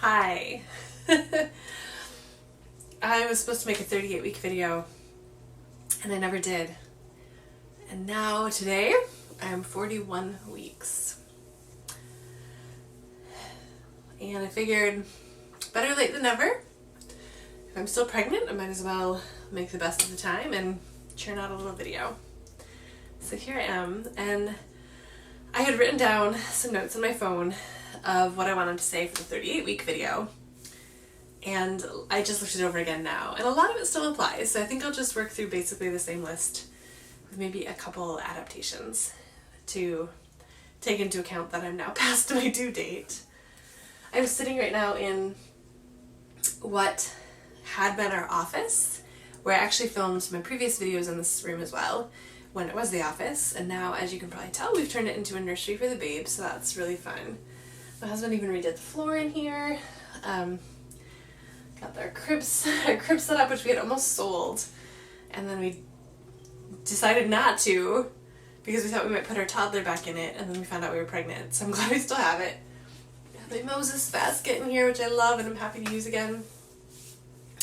Hi. I was supposed to make a 38-week video and I never did. And now today I'm 41 weeks. And I figured better late than never. If I'm still pregnant, I might as well make the best of the time and churn out a little video. So here I am, and I had written down some notes on my phone of what I wanted to say for the 38-week video, and I just looked it over again now, and a lot of it still applies, so I think I'll just work through basically the same list with maybe a couple adaptations to take into account that I'm now past my due date. I'm sitting right now in what had been our office, where I actually filmed my previous videos in this room as well, when it was the office, and now, as you can probably tell, we've turned it into a nursery for the babe, so that's really fun. My husband even redid the floor in here. Got our crib set up, which we had almost sold, and then we decided not to because we thought we might put our toddler back in it, and then we found out we were pregnant, so I'm glad we still have it. Got my Moses basket in here, which I love and I'm happy to use again.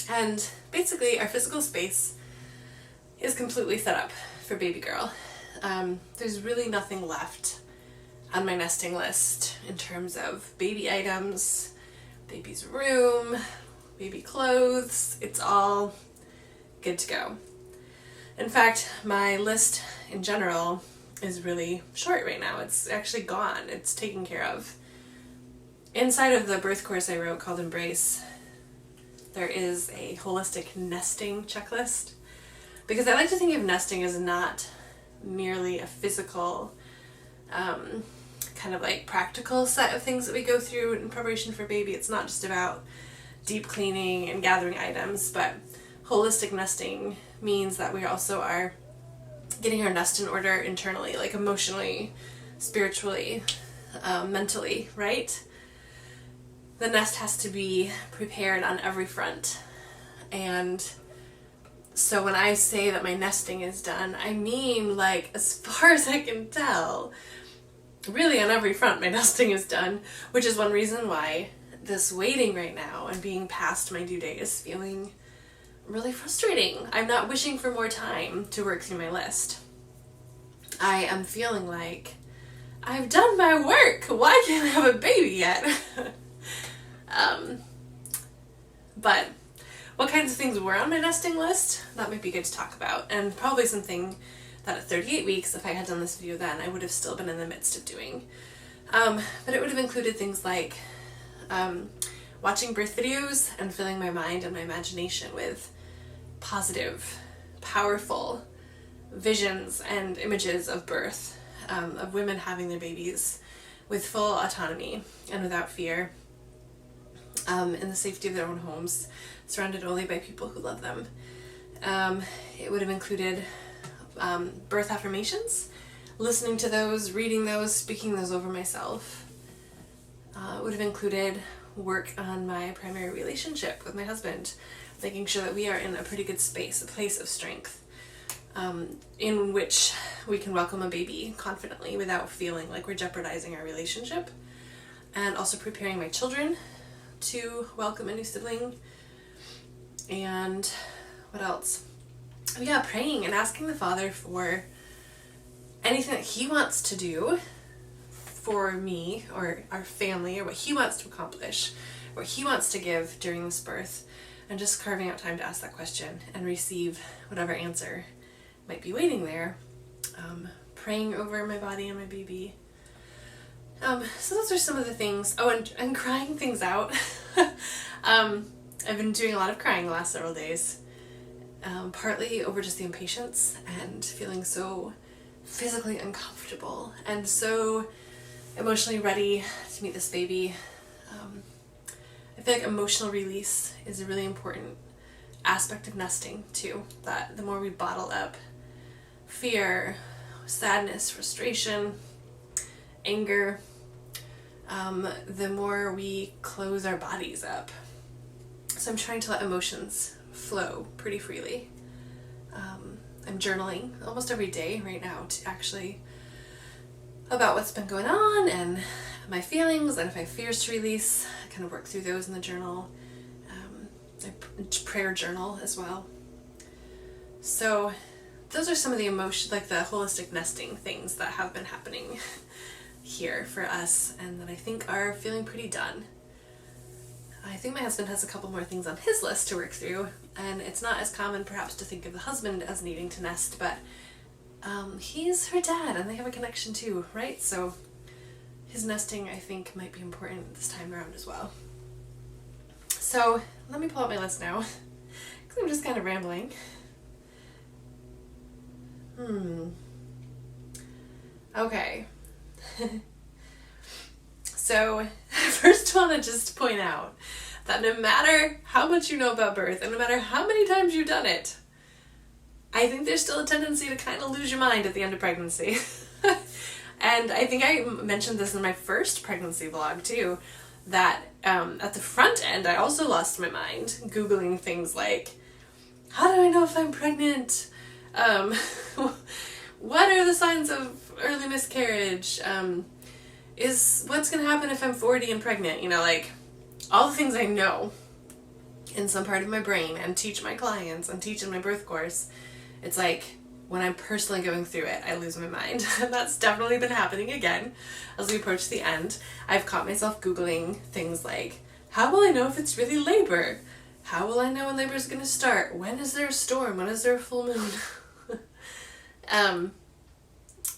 And basically our physical space is completely set up for baby girl. There's really nothing left on my nesting list in terms of baby items, baby's room, baby clothes. It's all good to go. In fact, my list in general is really short right now. It's actually gone. It's taken care of. Inside of the birth course I wrote called Embrace, there is a holistic nesting checklist, because I like to think of nesting as not merely a physical kind of like practical set of things that we go through in preparation for baby. It's not just about deep cleaning and gathering items, but holistic nesting means that we also are getting our nest in order internally, like emotionally, spiritually, mentally, right? The nest has to be prepared on every front. And so when I say that my nesting is done, I mean, like, as far as I can tell, really on every front my nesting is done, which is one reason why this waiting right now and being past my due date is feeling really frustrating. I'm not wishing for more time to work through my list. I am feeling like I've done my work. Why can't I have a baby yet? But what kinds of things were on my nesting list? That might be good to talk about, and probably something that at 38 weeks, if I had done this video then, I would have still been in the midst of doing. But it would have included things like watching birth videos and filling my mind and my imagination with positive, powerful visions and images of birth, of women having their babies with full autonomy and without fear, in the safety of their own homes, surrounded only by people who love them. It would have included birth affirmations, listening to those, reading those, speaking those over myself. It would have included work on my primary relationship with my husband, making sure that we are in a pretty good space, a place of strength, in which we can welcome a baby confidently without feeling like we're jeopardizing our relationship, and also preparing my children to welcome a new sibling. And what else? Oh yeah, praying and asking the Father for anything that He wants to do for me or our family, or what He wants to accomplish, what He wants to give during this birth, and just carving out time to ask that question and receive whatever answer might be waiting there. Praying over my body and my baby. So those are some of the things. Oh, and crying things out. I've been doing a lot of crying the last several days, partly over just the impatience and feeling so physically uncomfortable and so emotionally ready to meet this baby. I feel like emotional release is a really important aspect of nesting too, that the more we bottle up fear, sadness, frustration, anger, the more we close our bodies up. So I'm trying to let emotions flow pretty freely. I'm journaling almost every day right now to actually about what's been going on and my feelings, and if I have fears to release, I kind of work through those in the journal. Prayer journal as well. So those are some of the emotion, like the holistic nesting things that have been happening here for us, and that I think are feeling pretty done. I think my husband has a couple more things on his list to work through, and it's not as common perhaps to think of the husband as needing to nest, but he's her dad and they have a connection too, right? So his nesting, I think, might be important this time around as well. So let me pull up my list now, because I'm just kind of rambling. Okay. So I first want to just point out that no matter how much you know about birth, and no matter how many times you've done it, I think there's still a tendency to kind of lose your mind at the end of pregnancy. And I think I mentioned this in my first pregnancy vlog too, that at the front end I also lost my mind Googling things like, how do I know if I'm pregnant? What are the signs of early miscarriage? What's going to happen if I'm 40 and pregnant? You know, like all the things I know in some part of my brain and teach my clients and teach in my birth course. It's like when I'm personally going through it, I lose my mind. And that's definitely been happening again as we approach the end. I've caught myself Googling things like, how will I know if it's really labor? How will I know when labor is going to start? When is there a storm? When is there a full moon?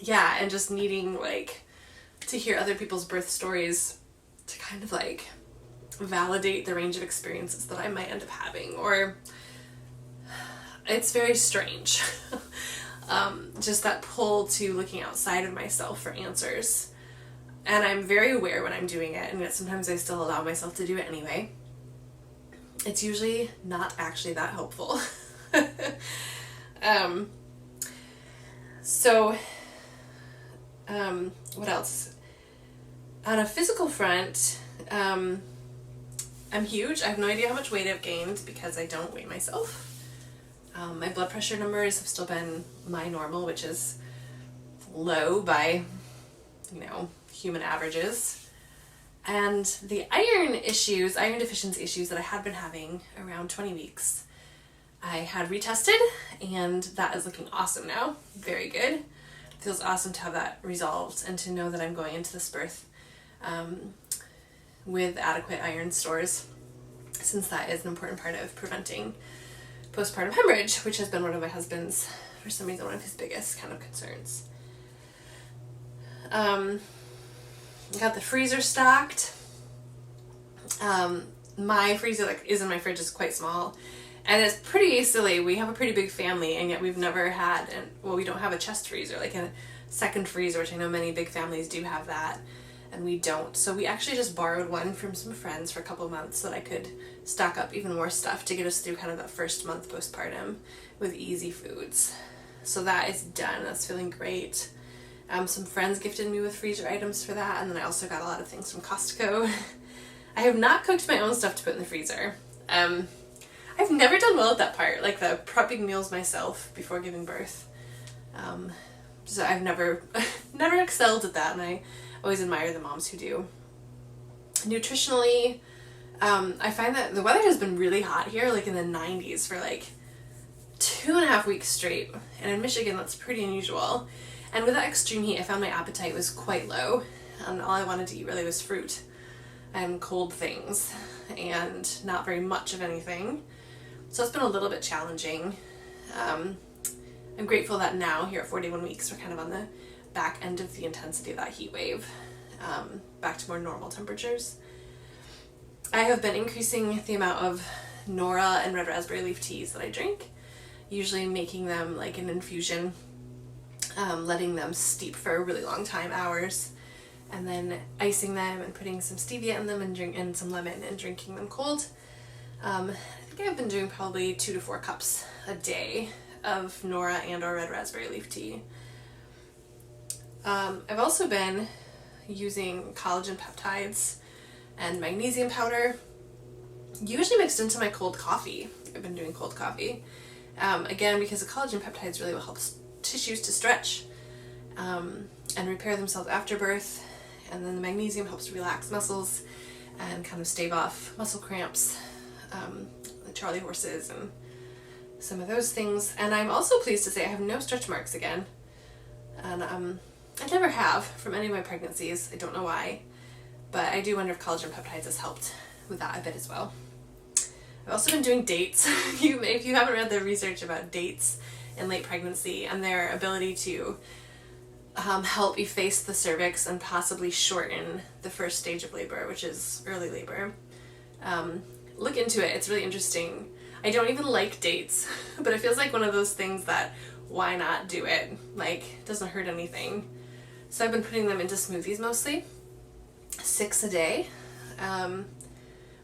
Yeah, and just needing like to hear other people's birth stories to kind of like validate the range of experiences that I might end up having, or it's very strange. Just that pull to looking outside of myself for answers. And I'm very aware when I'm doing it, and yet sometimes I still allow myself to do it anyway. It's usually not actually that helpful. What else? On a physical front, I'm huge. I have no idea how much weight I've gained because I don't weigh myself. My blood pressure numbers have still been my normal, which is low by, human averages. And the iron deficiency issues that I had been having around 20 weeks, I had retested, and that is looking awesome now. Very good. It feels awesome to have that resolved and to know that I'm going into this birth with adequate iron stores, since that is an important part of preventing postpartum hemorrhage, which has been one of my husband's, for some reason, one of his biggest kind of concerns. Got the freezer stocked. My freezer is in my fridge, is quite small, and it's pretty silly. We have a pretty big family, and yet we've never had, we don't have a chest freezer, like a second freezer, which I know many big families do have that, and we don't. So we actually just borrowed one from some friends for a couple of months so that I could stock up even more stuff to get us through kind of that first month postpartum with easy foods. So that is done. That's feeling great. Some friends gifted me with freezer items for that, and then I also got a lot of things from Costco. I have not cooked my own stuff to put in the freezer. I've never done well at that part, like the prepping meals myself before giving birth. So I've never excelled at that, and I always admire the moms who do. Nutritionally, I find that the weather has been really hot here, like in the 90s for like 2.5 weeks straight, and in Michigan that's pretty unusual. And with that extreme heat, I found my appetite was quite low, and all I wanted to eat really was fruit and cold things, and not very much of anything. So it's been a little bit challenging. I'm grateful that now, here at 41 weeks, we're kind of on the back end of the intensity of that heat wave, back to more normal temperatures. I have been increasing the amount of Nora and red raspberry leaf teas that I drink, usually making them like an infusion, letting them steep for a really long time, hours, and then icing them and putting some stevia in them and some lemon and drinking them cold. I think I've been doing probably 2 to 4 cups a day of Nora and or red raspberry leaf tea. I've also been using collagen peptides and magnesium powder, usually mixed into my cold coffee. I've been doing cold coffee. Again, because the collagen peptides really will help tissues to stretch and repair themselves after birth, and then the magnesium helps relax muscles and kind of stave off muscle cramps, the Charlie horses and some of those things. And I'm also pleased to say I have no stretch marks again, and I never have from any of my pregnancies. I don't know why, but I do wonder if collagen peptides has helped with that a bit as well. I've also been doing dates. If you haven't read the research about dates in late pregnancy and their ability to help efface the cervix and possibly shorten the first stage of labor, which is early labor. Look into it. It's really interesting. I don't even like dates, but it feels like one of those things that why not do it? Like, it doesn't hurt anything. So I've been putting them into smoothies mostly, 6 a day,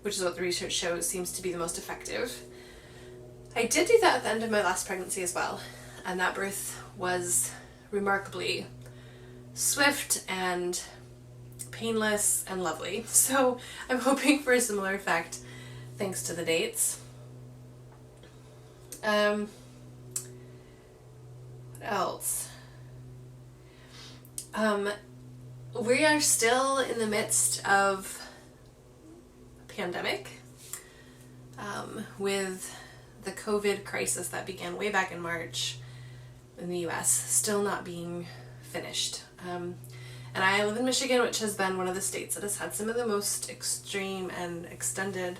which is what the research shows seems to be the most effective. I did do that at the end of my last pregnancy as well, and that birth was remarkably swift and painless and lovely. So I'm hoping for a similar effect thanks to the dates. What else? We are still in the midst of a pandemic, with the COVID crisis that began way back in March in the US still not being finished. And I live in Michigan, which has been one of the states that has had some of the most extreme and extended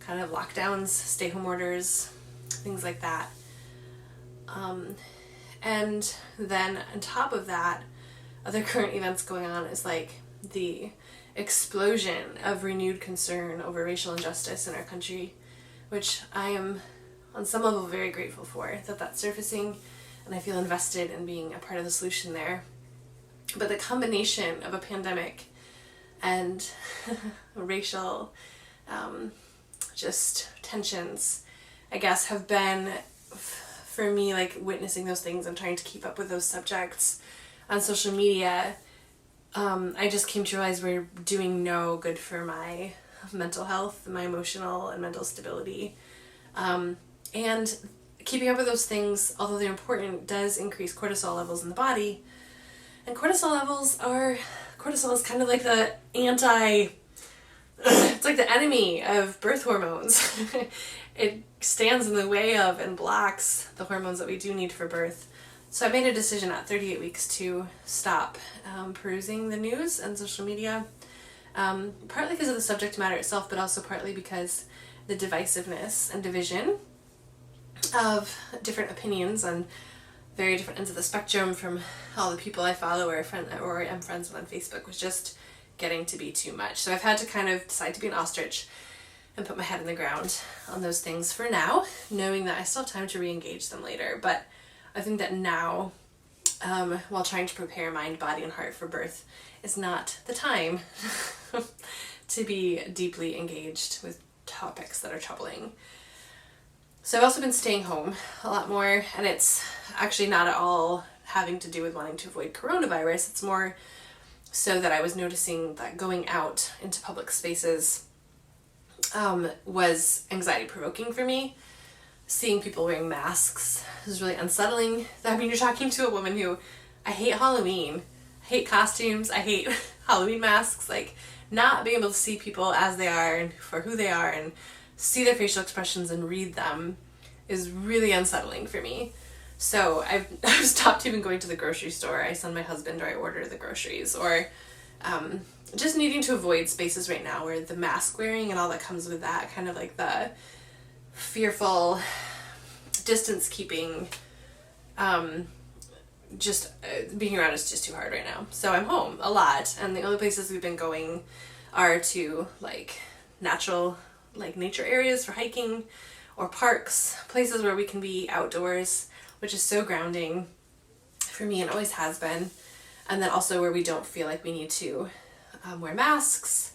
kind of lockdowns, stay-home orders, things like that. And then on top of that, other current events going on is like the explosion of renewed concern over racial injustice in our country, which I am on some level very grateful for, that that's surfacing, and I feel invested in being a part of the solution there. But the combination of a pandemic and racial just tensions, I guess, have been, for me, like witnessing those things and trying to keep up with those subjects on social media. I just came to realize we're doing no good for my mental health, my emotional and mental stability. And keeping up with those things, although they're important, does increase cortisol levels in the body. And cortisol is kind of like the it's like the enemy of birth hormones. It stands in the way of and blocks the hormones that we do need for birth. So I made a decision at 38 weeks to stop perusing the news and social media, partly because of the subject matter itself, but also partly because the divisiveness and division of different opinions on very different ends of the spectrum from all the people I follow or am friends with on Facebook was just getting to be too much. So I've had to kind of decide to be an ostrich and put my head in the ground on those things for now, knowing that I still have time to re-engage them later. But I think that now, while trying to prepare mind, body, and heart for birth, is not the time to be deeply engaged with topics that are troubling. So I've also been staying home a lot more, and it's actually not at all having to do with wanting to avoid coronavirus. It's more so that I was noticing that going out into public spaces was anxiety provoking for me. Seeing people wearing masks is really unsettling. I mean, you're talking to a woman who, I hate Halloween, I hate costumes, I hate Halloween masks. Like, not being able to see people as they are and for who they are and see their facial expressions and read them is really unsettling for me. So I've stopped even going to the grocery store. I send my husband or I order the groceries, or just needing to avoid spaces right now where the mask wearing and all that comes with that, kind of like the fearful distance keeping, just being around is just too hard right now. So I'm home a lot, and the only places we've been going are to like natural, like nature areas for hiking, or parks, places where we can be outdoors, which is so grounding for me and always has been. And then also where we don't feel like we need to wear masks,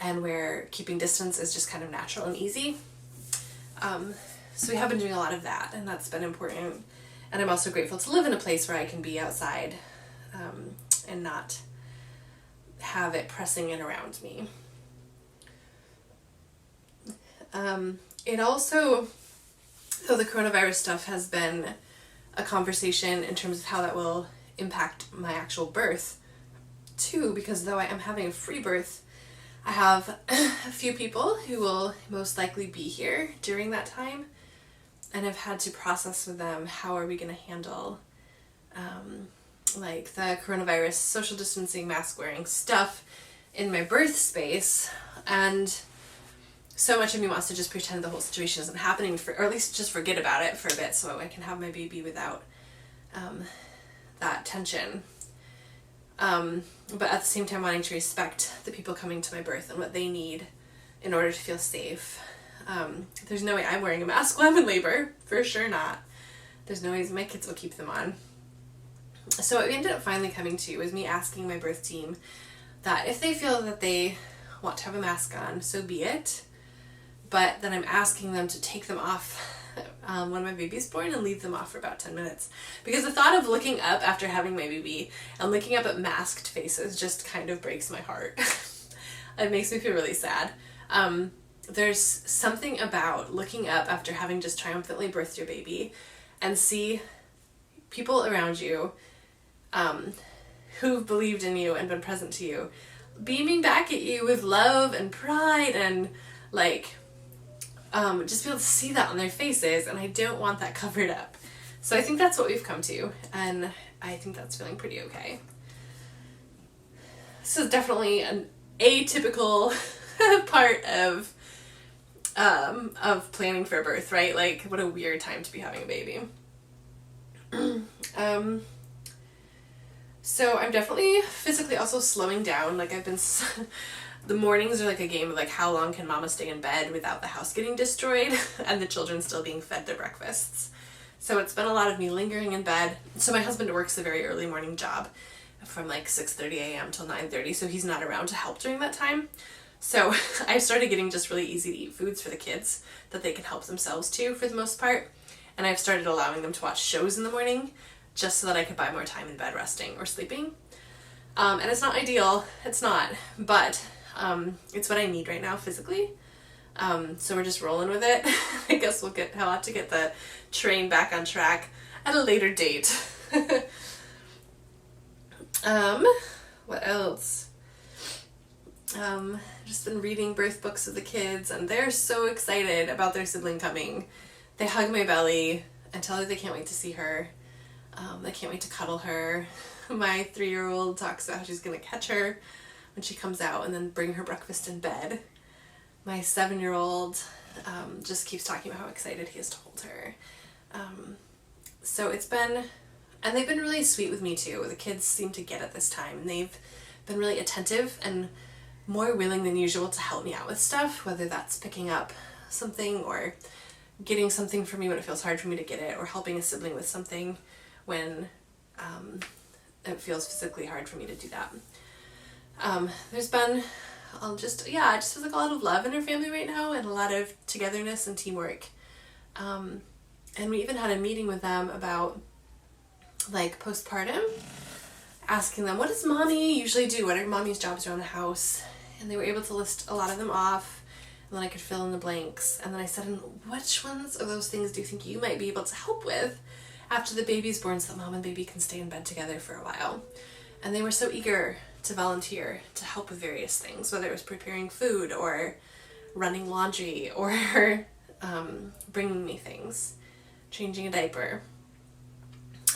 and where keeping distance is just kind of natural and easy. So we have been doing a lot of that, and that's been important. And I'm also grateful to live in a place where I can be outside and not have it pressing in around me. It also, though the coronavirus stuff has been a conversation in terms of how that will impact my actual birth, too, because though I am having a free birth, I have a few people who will most likely be here during that time, and I've had to process with them how are we going to handle like the coronavirus, social distancing, mask wearing stuff in my birth space. And so much of me wants to just pretend the whole situation isn't happening, or at least just forget about it for a bit so I can have my baby without that tension. But at the same time wanting to respect the people coming to my birth and what they need in order to feel safe. There's no way I'm wearing a mask while I'm in labor. For sure not. There's no ways my kids will keep them on. So what we ended up finally coming to was me asking my birth team that if they feel that they want to have a mask on, so be it. But then I'm asking them to take them off when my baby's born and leave them off for about 10 minutes. Because the thought of looking up after having my baby and looking up at masked faces just kind of breaks my heart. It makes me feel really sad. There's something about looking up after having just triumphantly birthed your baby and see people around you who've believed in you and been present to you beaming back at you with love and pride and like just be able to see that on their faces, and I don't want that covered up. So I think that's what we've come to, and I think that's feeling pretty okay. This is definitely an atypical part of planning for a birth, right? Like, what a weird time to be having a baby. So I'm definitely physically also slowing down. Like, I've been the mornings are like a game of like how long can mama stay in bed without the house getting destroyed and the children still being fed their breakfasts. So it's been a lot of me lingering in bed. So my husband works a very early morning job from like 6:30 a.m. till 9:30, so he's not around to help during that time. So I started getting just really easy to eat foods for the kids that they can help themselves to for the most part. And I've started allowing them to watch shows in the morning just so that I could buy more time in bed resting or sleeping. And it's not ideal, it's not, but it's what I need right now physically. So we're just rolling with it. I guess I'll have to get the train back on track at a later date. What else? Just been reading birth books with the kids, and they're so excited about their sibling coming. They hug my belly and tell her they can't wait to see her. They can't wait to cuddle her. My 3-year-old talks about how she's going to catch her when she comes out and then bring her breakfast in bed. My 7-year-old just keeps talking about how excited he is to hold her. So it's been, and they've been really sweet with me too. The kids seem to get it this time. They've been really attentive and more willing than usual to help me out with stuff, whether that's picking up something or getting something for me when it feels hard for me to get it, or helping a sibling with something when it feels physically hard for me to do that. There's been it just feels like a lot of love in our family right now, and a lot of togetherness and teamwork. And we even had a meeting with them about like postpartum, asking them, what does mommy usually do? What are mommy's jobs around the house? And they were able to list a lot of them off, and then I could fill in the blanks. And then I said, and which ones of those things do you think you might be able to help with after the baby's born so that mom and baby can stay in bed together for a while? And they were so eager to volunteer to help with various things, whether it was preparing food or running laundry or bringing me things, changing a diaper.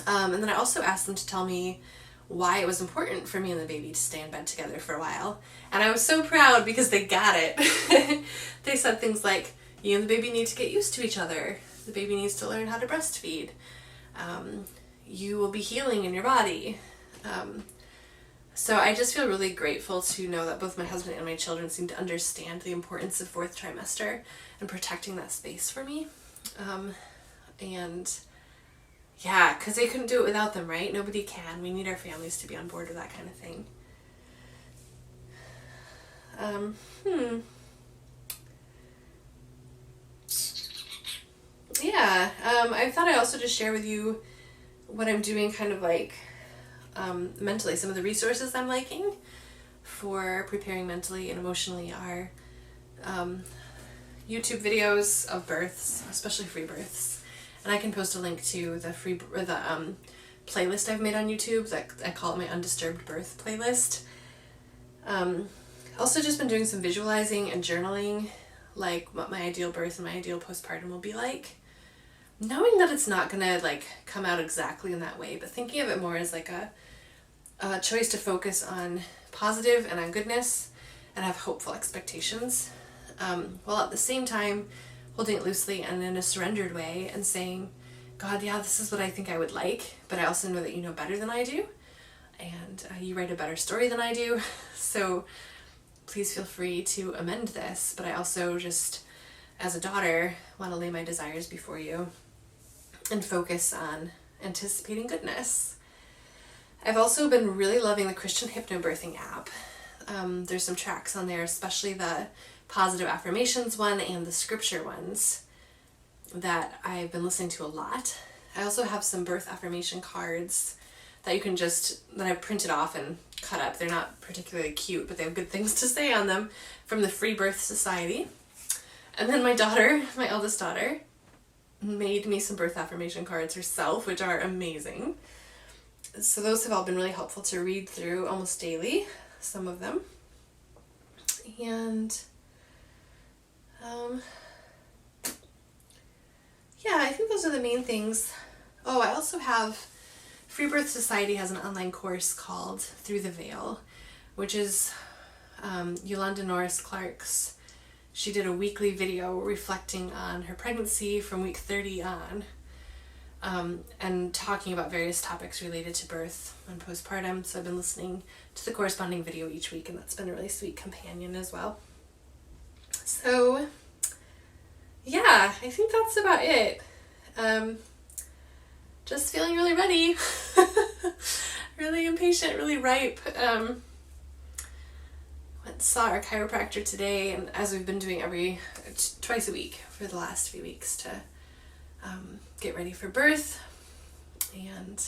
And then I also asked them to tell me why it was important for me and the baby to stay in bed together for a while. And I was so proud because they got it. They said things like, you and the baby need to get used to each other. The baby needs to learn how to breastfeed. You will be healing in your body. So I just feel really grateful to know that both my husband and my children seem to understand the importance of 4th trimester and protecting that space for me. And yeah, because they couldn't do it without them, right? Nobody can. We need our families to be on board with that kind of thing. Yeah, I thought I'd also just share with you what I'm doing kind of like mentally. Some of the resources I'm liking for preparing mentally and emotionally are YouTube videos of births, especially free births. And I can post a link to the playlist I've made on YouTube that I call it my Undisturbed Birth playlist. Also just been doing some visualizing and journaling, like what my ideal birth and my ideal postpartum will be like. Knowing that it's not gonna like come out exactly in that way, but thinking of it more as like a choice to focus on positive and on goodness and have hopeful expectations, while at the same time holding it loosely and in a surrendered way and saying, God, yeah, this is what I think I would like, but I also know that you know better than I do, and you write a better story than I do, so please feel free to amend this, but I also just, as a daughter, want to lay my desires before you and focus on anticipating goodness. I've also been really loving the Christian hypnobirthing app. There's some tracks on there, especially the positive affirmations one and the scripture ones that I've been listening to a lot. I also have some birth affirmation cards that I've printed off and cut up. They're not particularly cute, but they have good things to say on them, from the Freebirth Society. And then my eldest daughter, made me some birth affirmation cards herself, which are amazing. So those have all been really helpful to read through almost daily, some of them. And yeah, I think those are the main things. Oh, I also have, Freebirth Society has an online course called Through the Veil, which is Yolanda Norris Clark's. She did a weekly video reflecting on her pregnancy from week 30 on, and talking about various topics related to birth and postpartum. So I've been listening to the corresponding video each week, and that's been a really sweet companion as well. So yeah, I think that's about it. Just feeling really ready, really impatient, really ripe. Saw our chiropractor today, and as we've been doing twice a week for the last few weeks to get ready for birth. And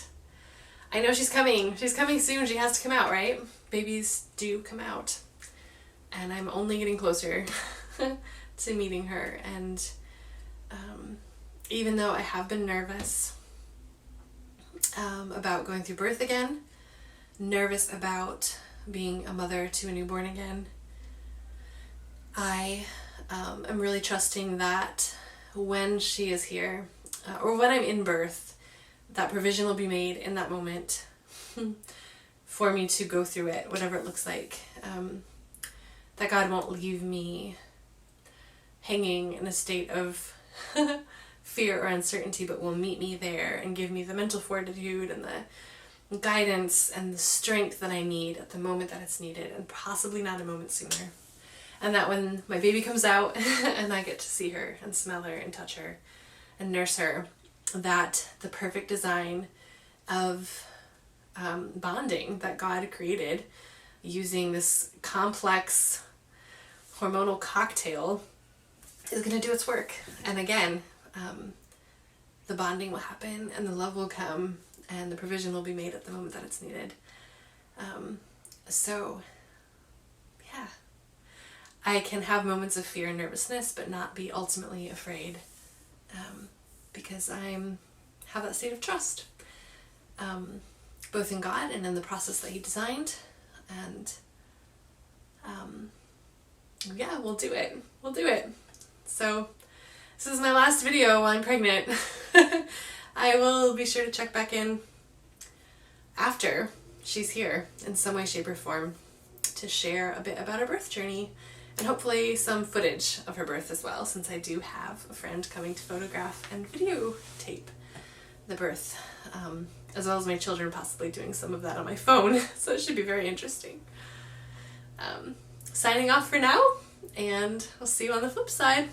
I know she's coming soon. She has to come out, right? Babies do come out, and I'm only getting closer to meeting her. And even though I have been nervous about going through birth again, nervous about being a mother to a newborn again, I am really trusting that when she is here, or when I'm in birth, that provision will be made in that moment for me to go through it, whatever it looks like. That God won't leave me hanging in a state of fear or uncertainty, but will meet me there and give me the mental fortitude and the guidance and the strength that I need at the moment that it's needed, and possibly not a moment sooner. And that when my baby comes out and I get to see her and smell her and touch her and nurse her, that the perfect design of bonding that God created using this complex hormonal cocktail is going to do its work. And again, the bonding will happen and the love will come and the provision will be made at the moment that it's needed. So yeah, I can have moments of fear and nervousness, but not be ultimately afraid, because I have that state of trust, both in God and in the process that He designed. And yeah, we'll do it. So this is my last video while I'm pregnant. I will be sure to check back in after she's here in some way, shape, or form to share a bit about her birth journey, and hopefully some footage of her birth as well, since I do have a friend coming to photograph and videotape the birth, as well as my children possibly doing some of that on my phone, so it should be very interesting. Signing off for now, and I'll see you on the flip side.